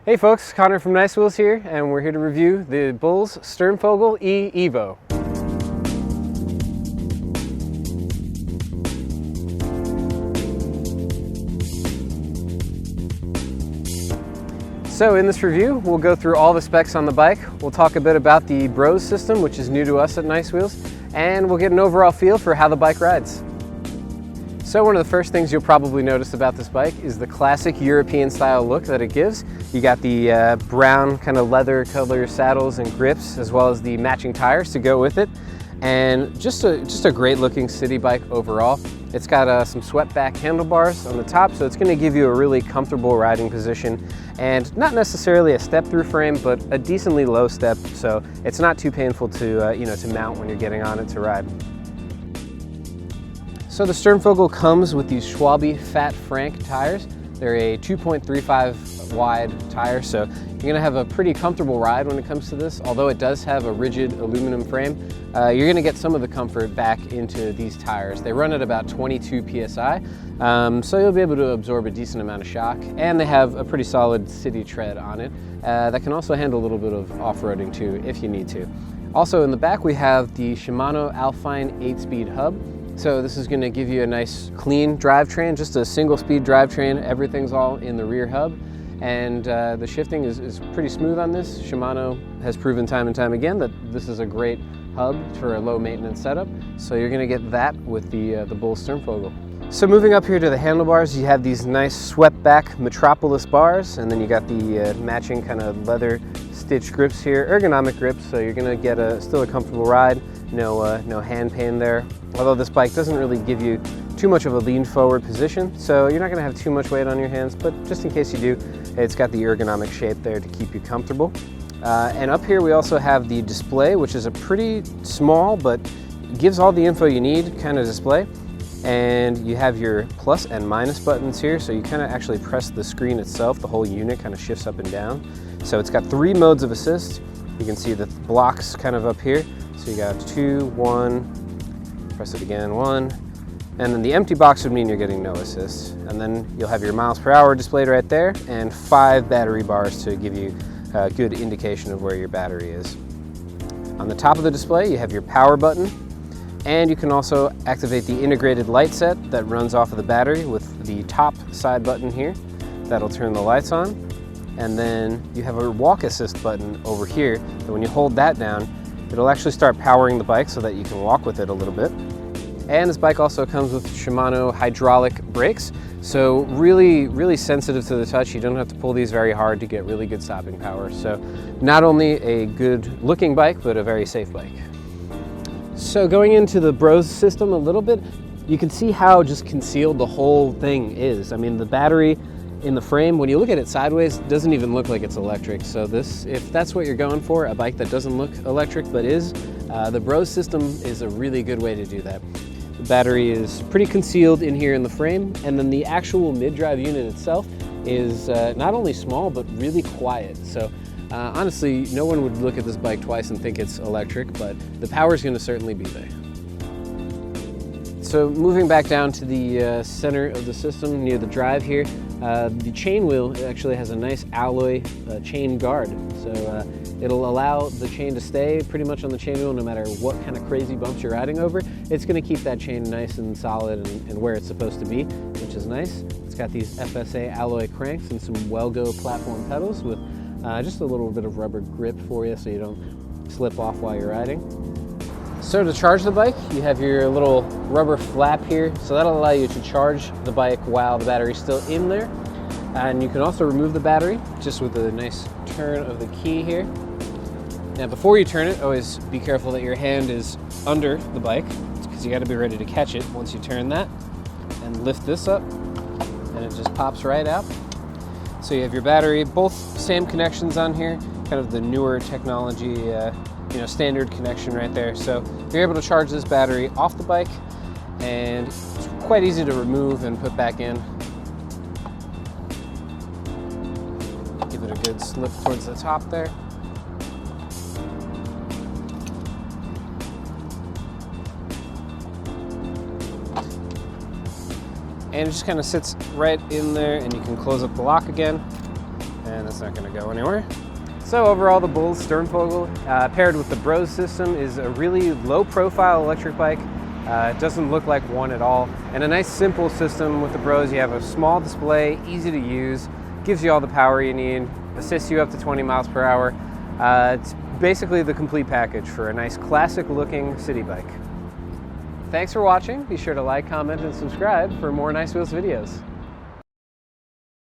Hey folks, Connor from NYCeWheels here, and we're here to review the Bulls Sturmvogel E Evo. So in this review, we'll go through all the specs on the bike. We'll talk a bit about the Bros system, which is new to us at NYCeWheels, and we'll get an overall feel for how the bike rides. So one of the first things you'll probably notice about this bike is the classic European style look that it gives. You got the brown kind of leather color saddles and grips, as well as the matching tires to go with it. And just a great looking city bike overall. It's got some swept back handlebars on the top, so it's going to give you a really comfortable riding position, and not necessarily a step through frame, but a decently low step, so it's not too painful to to mount when you're getting on it to ride. So the Sturmvogel comes with these Schwalbe Fat Frank tires. They're a 2.35 wide tire, so you're gonna have a pretty comfortable ride when it comes to this. Although it does have a rigid aluminum frame, you're gonna get some of the comfort back into these tires. They run at about 22 PSI, so you'll be able to absorb a decent amount of shock, and they have a pretty solid city tread on it that can also handle a little bit of off-roading too, if you need to. Also in the back, we have the Shimano Alpine 8-speed hub. So this is going to give you a nice clean drivetrain, just a single speed drivetrain. Everything's all in the rear hub, and the shifting is pretty smooth on this. Shimano has proven time and time again that this is a great hub for a low maintenance setup. So you're going to get that with the Bulls Sturmvogel. So moving up here to the handlebars, you have these nice swept back Metropolis bars, and then you got the matching kind of leather stitch grips here, ergonomic grips, so you're going to get still a comfortable ride. No hand pain there. Although this bike doesn't really give you too much of a lean forward position, so you're not going to have too much weight on your hands, but just in case you do, it's got the ergonomic shape there to keep you comfortable. And up here we also have the display, which is a pretty small but gives all the info you need kind of display. And you have your plus and minus buttons here, so you kind of actually press the screen itself. The whole unit kind of shifts up and down. So it's got 3 modes of assist. You can see the blocks kind of up here. So you got 2, 1, press it again, 1, and then the empty box would mean you're getting no assist. And then you'll have your miles per hour displayed right there, and 5 battery bars to give you a good indication of where your battery is. On the top of the display, you have your power button, and you can also activate the integrated light set that runs off of the battery with the top side button here. That'll turn the lights on. And then you have a walk assist button over here, and when you hold that down, it'll actually start powering the bike so that you can walk with it a little bit. And this bike also comes with Shimano hydraulic brakes, so really sensitive to the touch. You don't have to pull these very hard to get really good stopping power. So not only a good looking bike, but a very safe bike. So going into the Bros system a little bit, you can see how just concealed the whole thing is. I mean, the battery in the frame, when you look at it sideways, doesn't even look like it's electric. So this, if that's what you're going for, a bike that doesn't look electric but is, the Bros system is a really good way to do that. The battery is pretty concealed in here in the frame, and then the actual mid-drive unit itself is not only small but really quiet. So honestly, no one would look at this bike twice and think it's electric, but the power is going to certainly be there. So moving back down to the center of the system near the drive here, the chain wheel actually has a nice alloy chain guard. So it'll allow the chain to stay pretty much on the chain wheel no matter what kind of crazy bumps you're riding over. It's going to keep that chain nice and solid and where it's supposed to be, which is nice. It's got these FSA alloy cranks and some Welgo platform pedals with just a little bit of rubber grip for you so you don't slip off while you're riding. So to charge the bike, you have your little rubber flap here, so that'll allow you to charge the bike while the battery's still in there. And you can also remove the battery just with a nice turn of the key here. Now before you turn it, always be careful that your hand is under the bike, because you got to be ready to catch it once you turn that. And lift this up, and it just pops right out. So you have your battery, both same connections on here, kind of the newer technology standard connection right there. So you're able to charge this battery off the bike, and it's quite easy to remove and put back in. Give it a good slip towards the top there. And it just kind of sits right in there, and you can close up the lock again. And and it's not going to go anywhere. So overall, the Bull's Sturmvogel, paired with the Bros system, is a really low-profile electric bike. It doesn't look like one at all. And a nice simple system with the Bros. You have a small display, easy to use, gives you all the power you need, assists you up to 20 miles per hour. It's basically the complete package for a nice classic-looking city bike. Thanks for watching. Be sure to like, comment, and subscribe for more NYCeWheels videos.